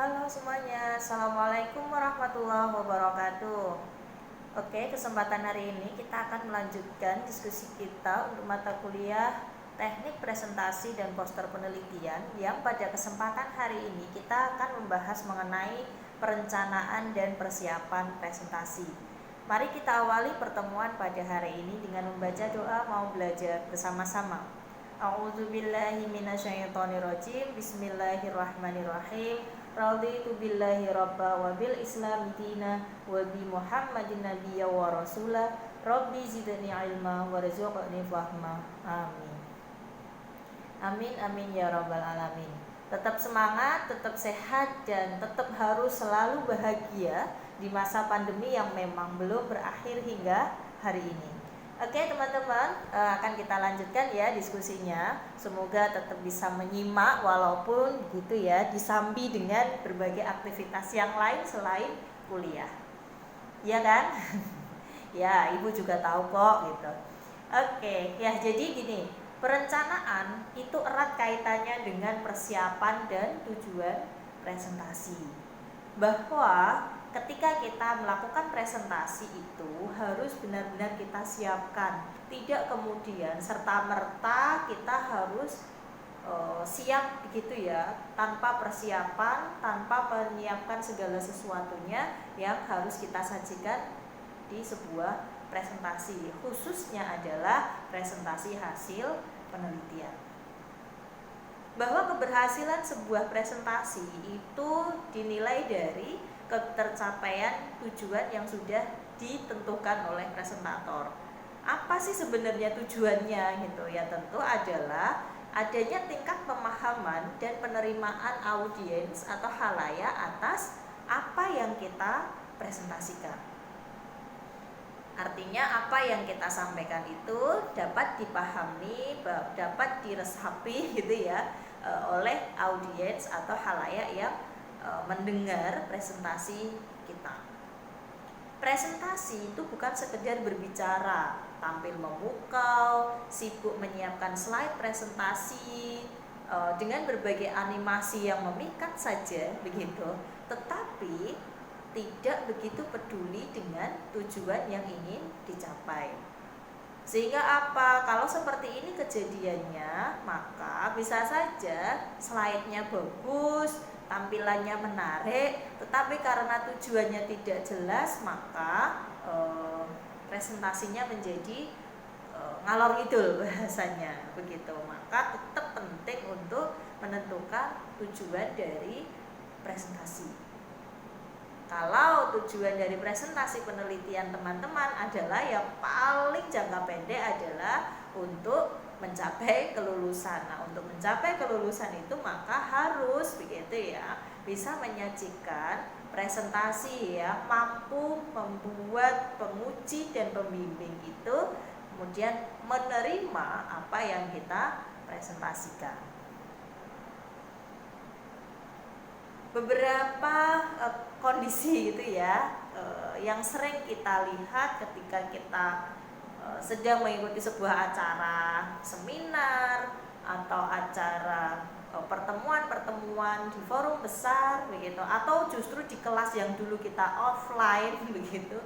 Halo semuanya, Assalamualaikum warahmatullahi wabarakatuh. Oke, kesempatan hari ini kita akan melanjutkan diskusi kita untuk mata kuliah Teknik Presentasi dan Poster Penelitian, yang pada kesempatan hari ini kita akan membahas mengenai perencanaan dan persiapan presentasi. Mari kita awali pertemuan pada hari ini dengan membaca doa mau belajar bersama-sama. A'udzubillahi minasyaitonirrajim. Bismillahirrahmanirrahim. Raditu billahi rabba wa bil islami dina wa bi muhammadin nabiyya wa rasula. Rabbi zidni ilma warzuqni fahma. Amin. Amin amin ya rabbal alamin. Tetap semangat, tetap sehat, dan tetap harus selalu bahagia di masa pandemi yang memang belum berakhir hingga hari ini. Oke teman-teman, akan kita lanjutkan ya diskusinya. Semoga tetap bisa menyimak walaupun gitu ya, disambi dengan berbagai aktivitas yang lain selain kuliah. Iya kan? Ya, ibu juga tahu kok gitu. Oke, ya jadi gini, perencanaan itu erat kaitannya dengan persiapan dan tujuan presentasi. Bahwa ketika kita melakukan presentasi itu harus benar-benar kita siapkan, tidak kemudian serta-merta kita harus siap begitu ya, tanpa persiapan, tanpa menyiapkan segala sesuatunya yang harus kita sajikan di sebuah presentasi, khususnya adalah presentasi hasil penelitian. Bahwa keberhasilan sebuah presentasi itu dinilai dari ketercapaian tujuan yang sudah ditentukan oleh presentator. Apa sih sebenarnya tujuannya gitu ya? Tentu adalah adanya tingkat pemahaman dan penerimaan audiens atau khalayak atas apa yang kita presentasikan. Artinya apa yang kita sampaikan itu dapat dipahami, dapat diresapi gitu ya oleh audiens atau khalayak yang mendengar presentasi kita. Presentasi itu bukan sekedar berbicara, tampil memukau, sibuk menyiapkan slide presentasi dengan berbagai animasi yang memikat saja begitu, tetapi tidak begitu peduli dengan tujuan yang ingin dicapai. Sehingga apa? Kalau seperti ini kejadiannya, maka bisa saja slide-nya bagus, tampilannya menarik, tetapi karena tujuannya tidak jelas, maka presentasinya menjadi ngalor ngidul bahasanya begitu. Maka tetap penting untuk menentukan tujuan dari presentasi. Kalau tujuan dari presentasi penelitian teman-teman adalah yang paling jangka pendek adalah untuk mencapai kelulusan. Nah, untuk mencapai kelulusan itu maka harus begitu ya, bisa menyajikan presentasi ya, mampu membuat penguji dan pembimbing itu kemudian menerima apa yang kita presentasikan. Beberapa kondisi gitu ya yang sering kita lihat ketika kita sedang mengikuti sebuah acara seminar atau acara pertemuan-pertemuan di forum besar begitu, atau justru di kelas yang dulu kita offline begitu.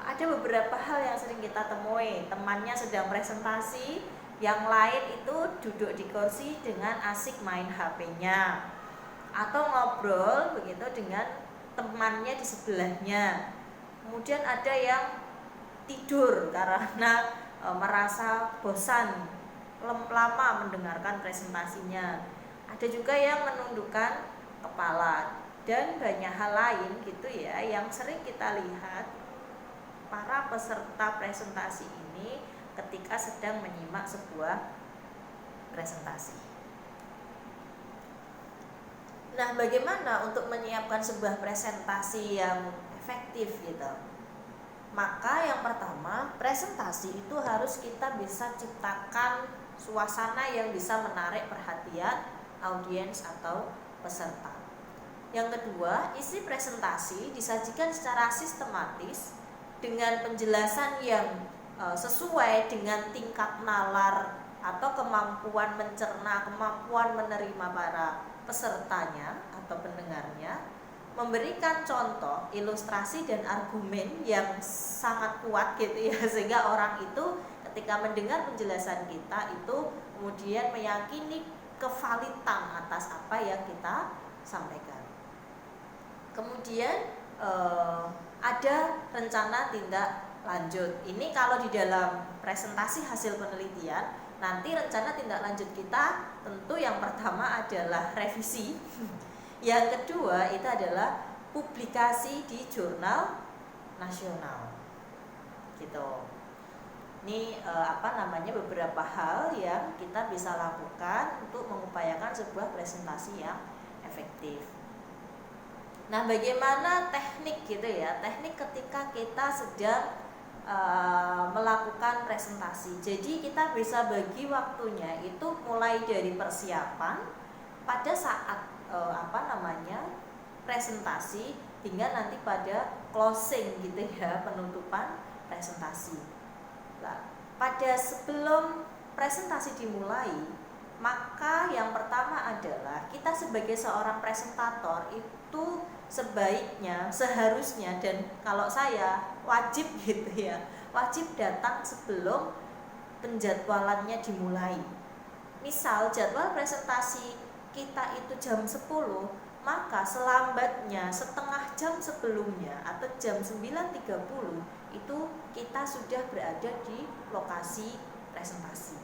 Ada beberapa hal yang sering kita temui, temannya sedang presentasi, yang lain itu duduk di kursi dengan asik main HP-nya atau ngobrol begitu dengan temannya di sebelahnya. Kemudian ada yang tidur karena merasa bosan lama mendengarkan presentasinya. Ada juga yang menundukkan kepala, dan banyak hal lain gitu ya yang sering kita lihat para peserta presentasi ini ketika sedang menyimak sebuah presentasi. Nah, bagaimana untuk menyiapkan sebuah presentasi yang efektif gitu? Maka yang pertama, presentasi itu harus kita bisa ciptakan suasana yang bisa menarik perhatian audiens atau peserta. Yang kedua, isi presentasi disajikan secara sistematis dengan penjelasan yang sesuai dengan tingkat nalar atau kemampuan mencerna, kemampuan menerima para pesertanya atau pendengarnya memberikan contoh, ilustrasi dan argumen yang sangat kuat gitu ya, sehingga orang itu ketika mendengar penjelasan kita itu kemudian meyakini kevalitan atas apa yang kita sampaikan. Kemudian ada rencana tindak lanjut. Ini kalau di dalam presentasi hasil penelitian, nanti rencana tindak lanjut kita tentu yang pertama adalah revisi. Yang kedua itu adalah publikasi di jurnal nasional. Gitu. Ini beberapa hal yang kita bisa lakukan untuk mengupayakan sebuah presentasi yang efektif. Nah, bagaimana teknik gitu ya? Teknik ketika kita sedang melakukan presentasi. Jadi kita bisa bagi waktunya itu mulai dari persiapan pada saat presentasi hingga nanti pada closing gitu ya, penutupan presentasi. Nah, pada sebelum presentasi dimulai, maka yang pertama adalah kita sebagai seorang presentator itu seharusnya dan kalau saya wajib gitu ya, wajib datang sebelum penjadwalannya dimulai. Misal jadwal presentasi kita itu jam 10, maka selambatnya setengah jam sebelumnya atau jam 9.30 itu kita sudah berada di lokasi presentasi.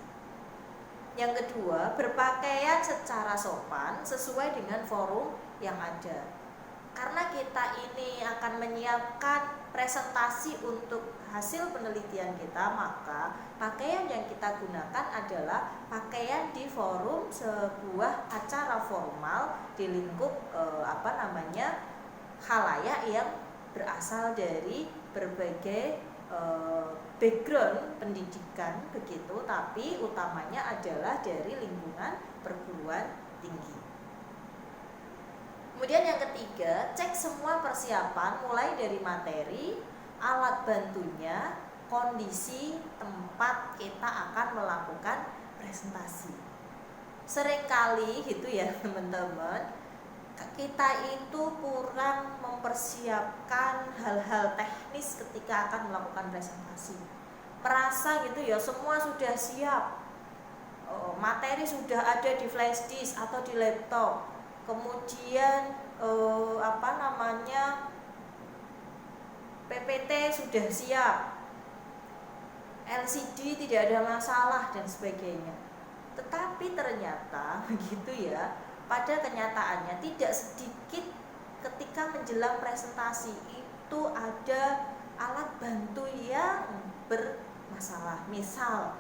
Yang kedua, berpakaian secara sopan sesuai dengan forum yang ada. Karena kita ini akan menyiapkan presentasi untuk hasil penelitian kita, maka pakaian yang kita gunakan adalah pakaian di forum sebuah acara formal di lingkup khalayak yang berasal dari berbagai background pendidikan begitu, tapi utamanya adalah dari lingkungan perguruan tinggi. Kemudian yang ketiga, cek semua persiapan mulai dari materi, alat bantunya, kondisi tempat kita akan melakukan presentasi. Seringkali gitu ya teman-teman, kita itu kurang mempersiapkan hal-hal teknis ketika akan melakukan presentasi. Merasa gitu ya semua sudah siap, materi sudah ada di flash disk atau di laptop, kemudian PPT sudah siap, LCD tidak ada masalah dan sebagainya. Tetapi ternyata begitu ya, pada kenyataannya tidak sedikit ketika menjelang presentasi itu ada alat bantu yang bermasalah. Misal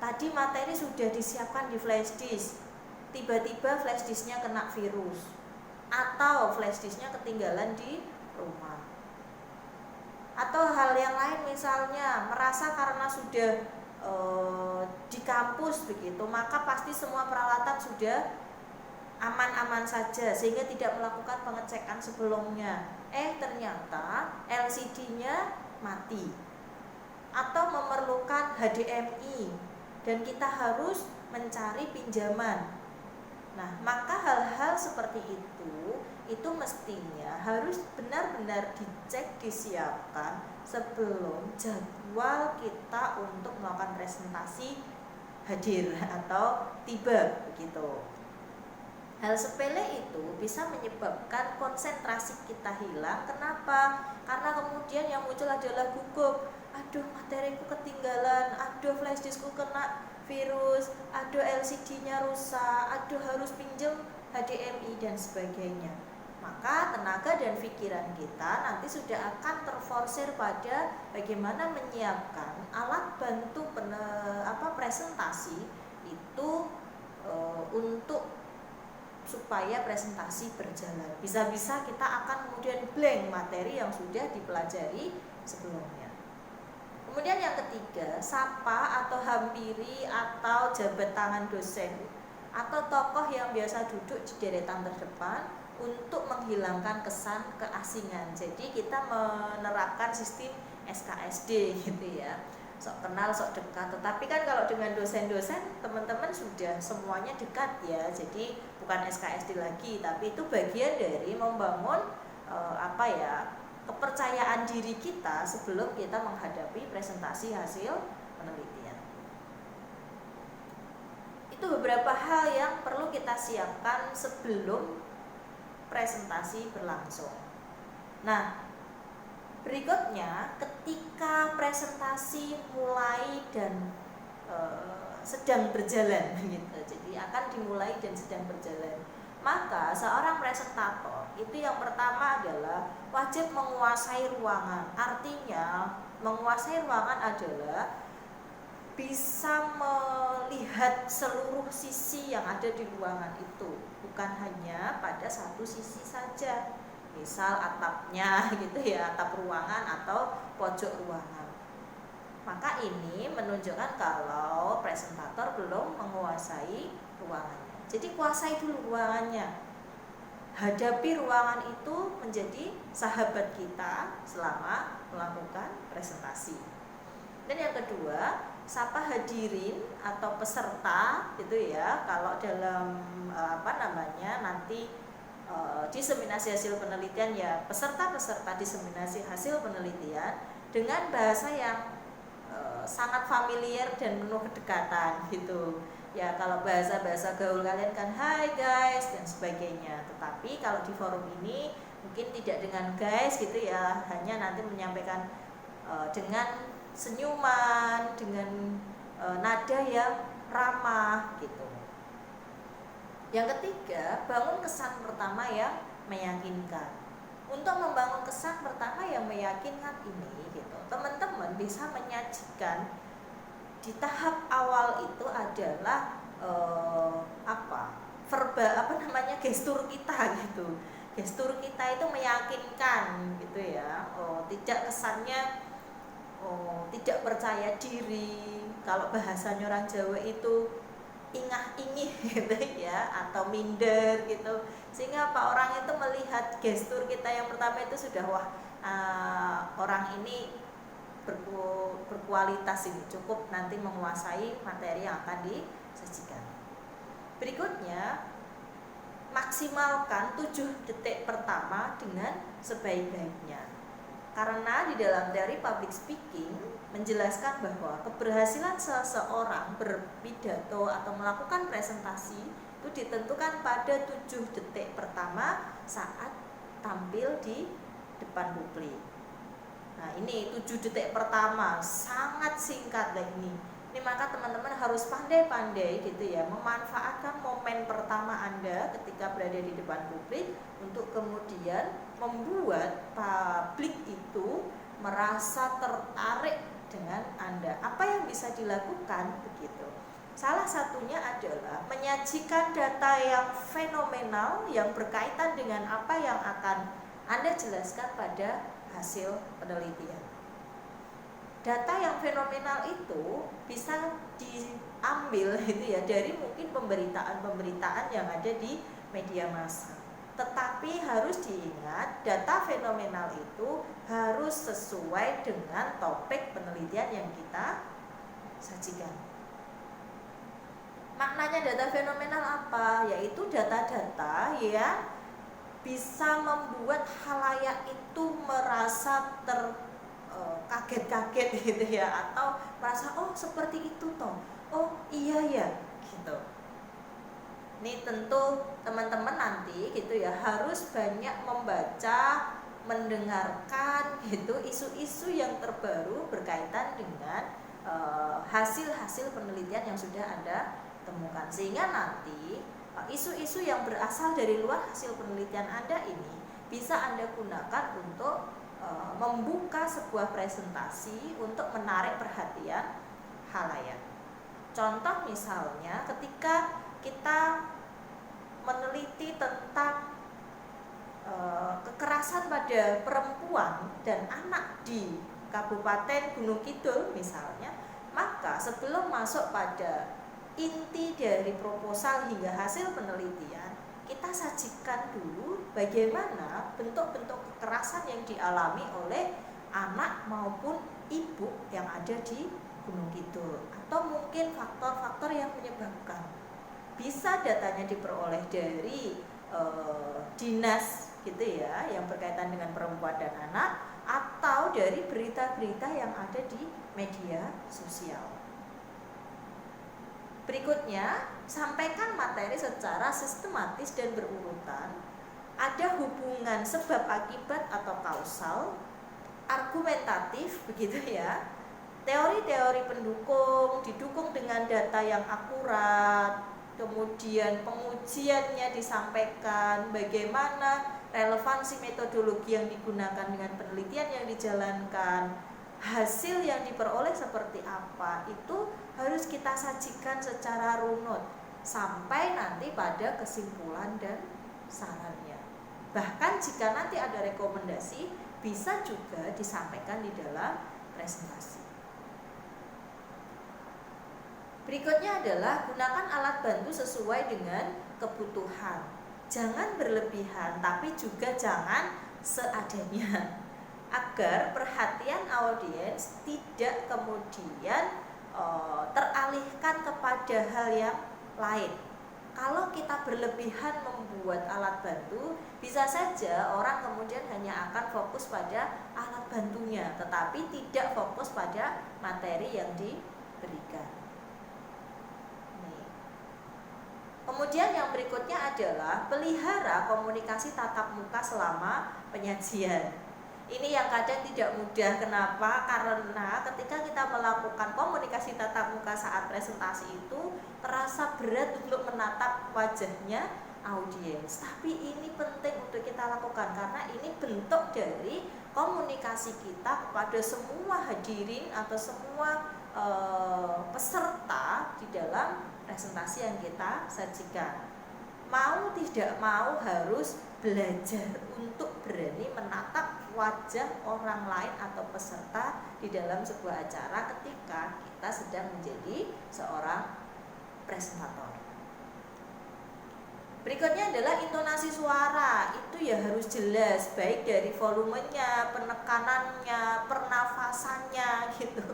tadi materi sudah disiapkan di flash disk, tiba-tiba flash disknya kena virus atau flash disknya ketinggalan di rumah. Atau hal yang lain, misalnya merasa karena sudah di kampus begitu, maka pasti semua peralatan sudah aman-aman saja sehingga tidak melakukan pengecekan sebelumnya. Ternyata LCD-nya mati atau memerlukan HDMI dan kita harus mencari pinjaman. Nah, maka hal-hal seperti itu mestinya harus benar-benar dicek, disiapkan sebelum jadwal kita untuk melakukan presentasi hadir atau tiba begitu. Hal sepele itu bisa menyebabkan konsentrasi kita hilang. Kenapa? Karena kemudian yang muncul adalah gugup. Aduh, materiku ketinggalan, aduh flash diskku kena virus, aduh LCD-nya rusak, aduh harus pinjam HDMI dan sebagainya. Maka tenaga dan pikiran kita nanti sudah akan terforsir pada bagaimana menyiapkan alat bantu presentasi itu untuk supaya presentasi berjalan. Bisa-bisa kita akan kemudian blank materi yang sudah dipelajari sebelumnya. Kemudian yang ketiga, sapa atau hampiri atau jabat tangan dosen atau tokoh yang biasa duduk di deretan terdepan untuk menghilangkan kesan keasingan. Jadi kita menerapkan sistem SKSD gitu ya. sok kenal, sok dekat. Tetapi kan kalau dengan dosen-dosen, teman-teman sudah semuanya dekat ya. Jadi bukan SKSD lagi, tapi itu bagian dari membangun kepercayaan diri kita sebelum kita menghadapi presentasi hasil penelitian. Itu beberapa hal yang perlu kita siapkan sebelum presentasi berlangsung. Nah, berikutnya ketika presentasi mulai dan sedang berjalan gitu. Jadi akan dimulai dan sedang berjalan. Maka seorang presentator itu yang pertama adalah wajib menguasai ruangan. Artinya menguasai ruangan adalah bisa melihat seluruh sisi yang ada di ruangan itu, bukan hanya pada satu sisi saja. Misal atapnya gitu ya, atap ruangan atau pojok ruangan. Maka ini menunjukkan kalau presentator belum menguasai ruangannya. Jadi kuasai dulu ruangannya. Hadapi ruangan itu menjadi sahabat kita selama melakukan presentasi. Dan yang kedua, sapa hadirin atau peserta gitu ya. Kalau dalam nanti diseminasi hasil penelitian ya, peserta-peserta diseminasi hasil penelitian dengan bahasa yang sangat familiar dan penuh kedekatan gitu. Ya kalau bahasa gaul kalian kan hai guys dan sebagainya. Tetapi kalau di forum ini mungkin tidak dengan guys gitu ya, hanya nanti menyampaikan dengan senyuman, dengan nada yang ramah gitu. Yang ketiga, bangun kesan pertama yang meyakinkan. Untuk membangun kesan pertama yang meyakinkan ini gitu, teman-teman bisa menyajikan di tahap awal itu adalah gestur kita gitu. Gestur kita itu meyakinkan gitu ya. Tidak kesannya tidak percaya diri. Kalau bahasanya orang Jawa itu ingah-ingih gitu ya, atau minder gitu. Sehingga orang itu melihat gestur kita yang pertama itu sudah orang ini berkualitas ini, cukup nanti menguasai materi yang akan disajikan. Berikutnya, maksimalkan 7 detik pertama dengan sebaik-baiknya. Karena di dalam teori public speaking menjelaskan bahwa keberhasilan seseorang berpidato atau melakukan presentasi itu ditentukan pada 7 detik pertama saat tampil di depan publik. Nah ini 7 detik pertama sangat singkat lah ini. Maka teman-teman harus pandai-pandai gitu ya, memanfaatkan momen pertama Anda ketika berada di depan publik untuk kemudian membuat publik itu merasa tertarik dengan Anda. Apa yang bisa dilakukan begitu? Salah satunya adalah menyajikan data yang fenomenal yang berkaitan dengan apa yang akan Anda jelaskan pada hasil penelitian. Data yang fenomenal itu bisa diambil gitu ya dari mungkin pemberitaan-pemberitaan yang ada di media massa. Tetapi harus diingat, data fenomenal itu harus sesuai dengan topik penelitian yang kita sajikan. Maknanya data fenomenal apa? Yaitu data-data yang bisa membuat khalayak itu merasa kaget-kaget gitu ya, atau merasa oh seperti itu toh, oh iya ya gitu. Ini tentu teman-teman nanti gitu ya harus banyak membaca, mendengarkan gitu isu-isu yang terbaru berkaitan dengan hasil-hasil penelitian yang sudah Anda temukan, sehingga nanti isu-isu yang berasal dari luar hasil penelitian Anda ini bisa Anda gunakan untuk membuka sebuah presentasi untuk menarik perhatian khalayak. Contoh misalnya ketika kita meneliti tentang kekerasan pada perempuan dan anak di Kabupaten Gunung Kidul misalnya, maka sebelum masuk pada inti dari proposal hingga hasil penelitian, kita sajikan dulu bagaimana bentuk-bentuk kekerasan yang dialami oleh anak maupun ibu yang ada di Gunung Kidul, atau mungkin faktor-faktor yang menyebabkan. Bisa datanya diperoleh dari dinas gitu ya, yang berkaitan dengan perempuan dan anak, atau dari berita-berita yang ada di media sosial. Berikutnya, sampaikan materi secara sistematis dan berurutan. Ada hubungan sebab akibat atau kausal, argumentatif begitu ya. Teori-teori pendukung didukung dengan data yang akurat. Kemudian pengujiannya disampaikan, bagaimana relevansi metodologi yang digunakan dengan penelitian yang dijalankan, hasil yang diperoleh seperti apa, itu harus kita sajikan secara runut sampai nanti pada kesimpulan dan sarannya. Bahkan jika nanti ada rekomendasi, bisa juga disampaikan di dalam presentasi. Berikutnya adalah gunakan alat bantu sesuai dengan kebutuhan. Jangan berlebihan, tapi juga jangan seadanya, agar perhatian audiens tidak kemudian teralihkan kepada hal yang lain. Kalau kita berlebihan membuat alat bantu, bisa saja orang kemudian hanya akan fokus pada alat bantunya, tetapi tidak fokus pada materi yang diberikan. Kemudian yang berikutnya adalah pelihara komunikasi tatap muka selama penyajian. Ini yang kadang tidak mudah. Kenapa? Karena ketika kita melakukan komunikasi tatap muka saat presentasi itu terasa berat untuk menatap wajahnya audiens. Tapi ini penting untuk kita lakukan karena ini bentuk dari komunikasi kita kepada semua hadirin atau semua peserta di dalam presentasi yang kita sajikan. Mau tidak mau harus belajar untuk berani menatap wajah orang lain atau peserta di dalam sebuah acara ketika kita sedang menjadi seorang presentator. Berikutnya adalah intonasi suara. Itu ya harus jelas, baik dari volumenya, penekanannya, pernafasannya gitu.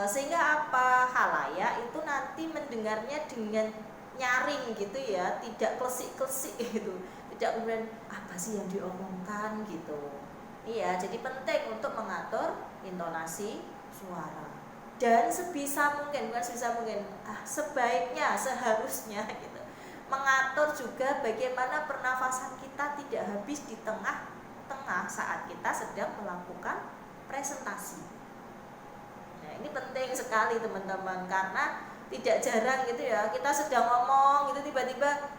Sehingga apa, khalayak itu nanti mendengarnya dengan nyaring gitu ya, tidak klesik-klesik gitu, tidak kemudian apa sih yang diomongkan gitu. Iya, jadi penting untuk mengatur intonasi suara dan sebisa mungkin, bukan sebisa mungkin, sebaiknya, seharusnya gitu, mengatur juga bagaimana pernafasan kita tidak habis di tengah-tengah saat kita sedang melakukan presentasi. Ini penting sekali teman-teman, karena tidak jarang gitu ya kita sedang ngomong gitu tiba-tiba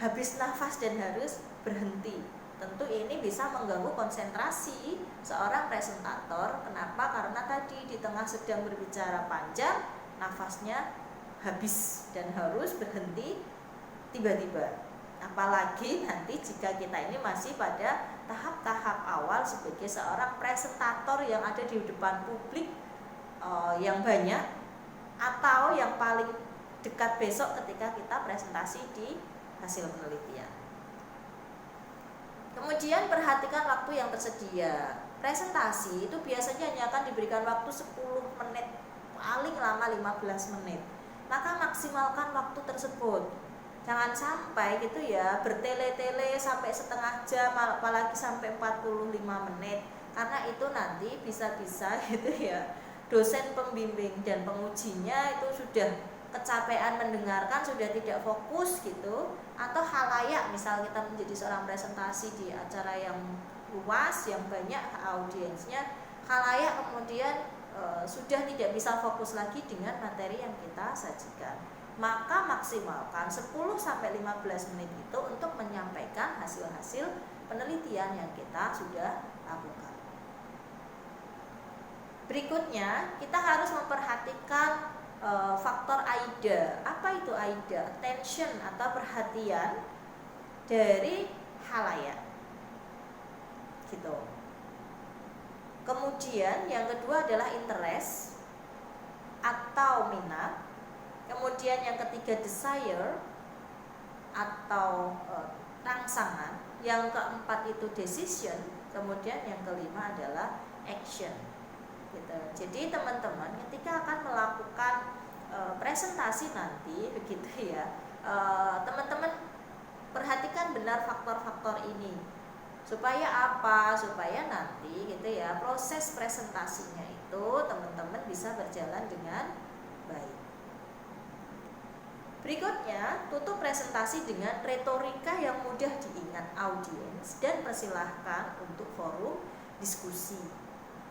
habis nafas dan harus berhenti. Tentu ini bisa mengganggu konsentrasi seorang presentator. Kenapa? Karena tadi di tengah sedang berbicara panjang, nafasnya habis dan harus berhenti tiba-tiba. Apalagi nanti jika kita ini masih pada tahap-tahap awal sebagai seorang presentator yang ada di depan publik yang banyak, atau yang paling dekat besok ketika kita presentasi di hasil penelitian. Kemudian perhatikan waktu yang tersedia. Presentasi itu biasanya hanya akan diberikan waktu 10 menit, paling lama 15 menit. Maka maksimalkan waktu tersebut. Jangan sampai gitu ya bertele-tele sampai setengah jam, apalagi sampai 45 menit. Karena itu nanti bisa-bisa gitu ya dosen pembimbing dan pengujinya itu sudah kecapean mendengarkan, sudah tidak fokus gitu, atau khalayak, misal kita menjadi seorang presentasi di acara yang luas, yang banyak audiensnya, khalayak kemudian sudah tidak bisa fokus lagi dengan materi yang kita sajikan. Maka maksimalkan 10-15 menit itu untuk menyampaikan hasil-hasil penelitian yang kita sudah lakukan. Berikutnya, kita harus memperhatikan faktor AIDA. Apa itu AIDA? Attention atau perhatian dari khalayak. Gitu. Kemudian yang kedua adalah interest atau minat. Kemudian yang ketiga desire atau rangsangan. Yang keempat itu decision. Kemudian yang kelima adalah action. gitu. Jadi teman-teman ketika akan melakukan presentasi nanti begitu ya, teman-teman perhatikan benar faktor-faktor ini. Supaya apa? Supaya nanti gitu ya, proses presentasinya itu teman-teman bisa berjalan dengan baik. Berikutnya, tutup presentasi dengan retorika yang mudah diingat audiens dan persilahkan untuk forum diskusi.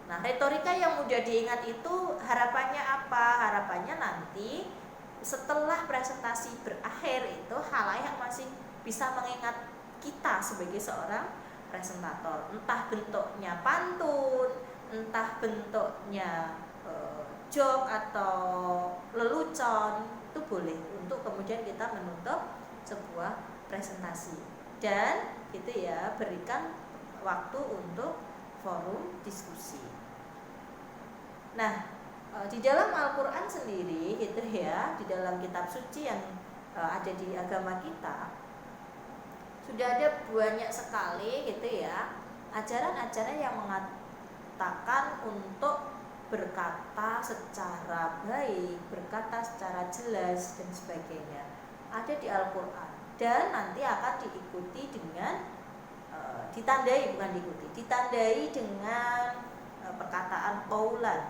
Nah, retorika yang mudah diingat itu harapannya apa? Harapannya nanti setelah presentasi berakhir itu khalayak masih bisa mengingat kita sebagai seorang presentator. Entah bentuknya pantun, entah bentuknya joke atau lelucon, itu boleh untuk kemudian kita menutup sebuah presentasi. Dan gitu ya, berikan waktu untuk forum diskusi. Nah, di dalam Al-Quran sendiri gitu ya, di dalam kitab suci yang ada di agama kita, sudah ada banyak sekali gitu ya ajaran-ajaran yang mengatakan untuk berkata secara baik, berkata secara jelas dan sebagainya. Ada di Al-Quran dan nanti akan diikuti dengan ditandai dengan perkataan qaulan.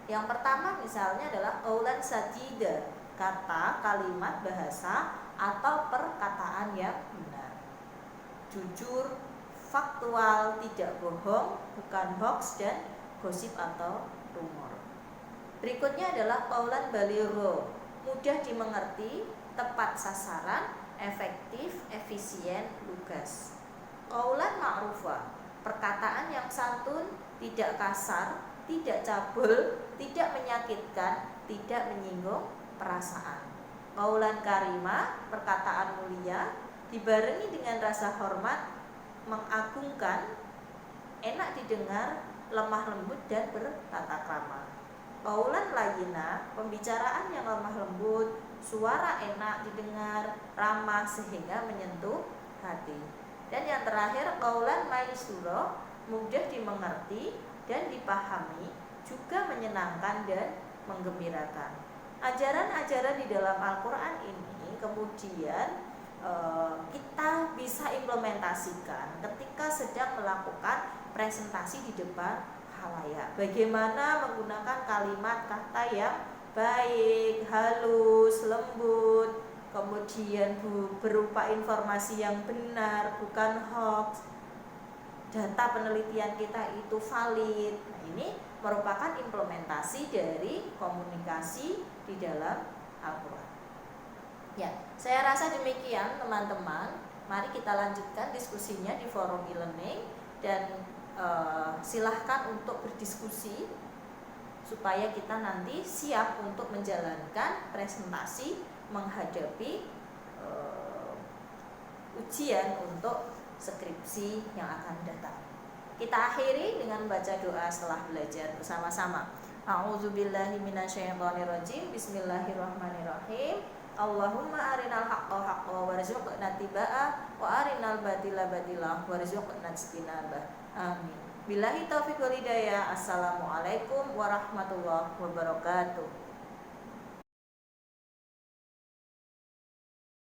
Yang pertama misalnya adalah qaulan sadida, kata, kalimat, bahasa atau perkataan yang benar, jujur, faktual, tidak bohong, bukan hoax dan gosip atau rumor. Berikutnya adalah qaulan baligho, mudah dimengerti, tepat sasaran, efektif, efisien, lugas. Qaulan ma'rufah, perkataan yang santun, tidak kasar, tidak cabul, tidak menyakitkan, tidak menyinggung perasaan. Qaulan karimah, perkataan mulia, dibarengi dengan rasa hormat, mengagungkan, enak didengar, lemah lembut dan bertata krama. Qaulan layyina, pembicaraan yang lemah lembut, suara enak didengar, ramah sehingga menyentuh hati. Dan yang terakhir qaulan maisura, mudah dimengerti dan dipahami, juga menyenangkan dan menggembirakan. Ajaran-ajaran di dalam Al-Quran ini kemudian kita bisa implementasikan ketika sedang melakukan presentasi di depan khalayak. Bagaimana menggunakan kalimat kata yang baik, halus, lembut, kemudian berupa informasi yang benar, bukan hoax, data penelitian kita itu valid. Nah, ini merupakan implementasi dari komunikasi di dalam Al-Quran. Ya, saya rasa demikian teman-teman. Mari kita lanjutkan diskusinya di forum e-learning dan silahkan untuk berdiskusi supaya kita nanti siap untuk menjalankan presentasi menghadapi ujian untuk skripsi yang akan datang. Kita akhiri dengan baca doa setelah belajar bersama-sama. A'udzubillahi minasyaitonirrajim. Bismillahirrahmanirrahim. Allahumma arinal haqqa haqqa warzuqna tibaa wa arinal batila batila warzuqna ijtinabah. Amin. Billahi taufiq wal hidayah. Assalamualaikum warahmatullahi wabarakatuh.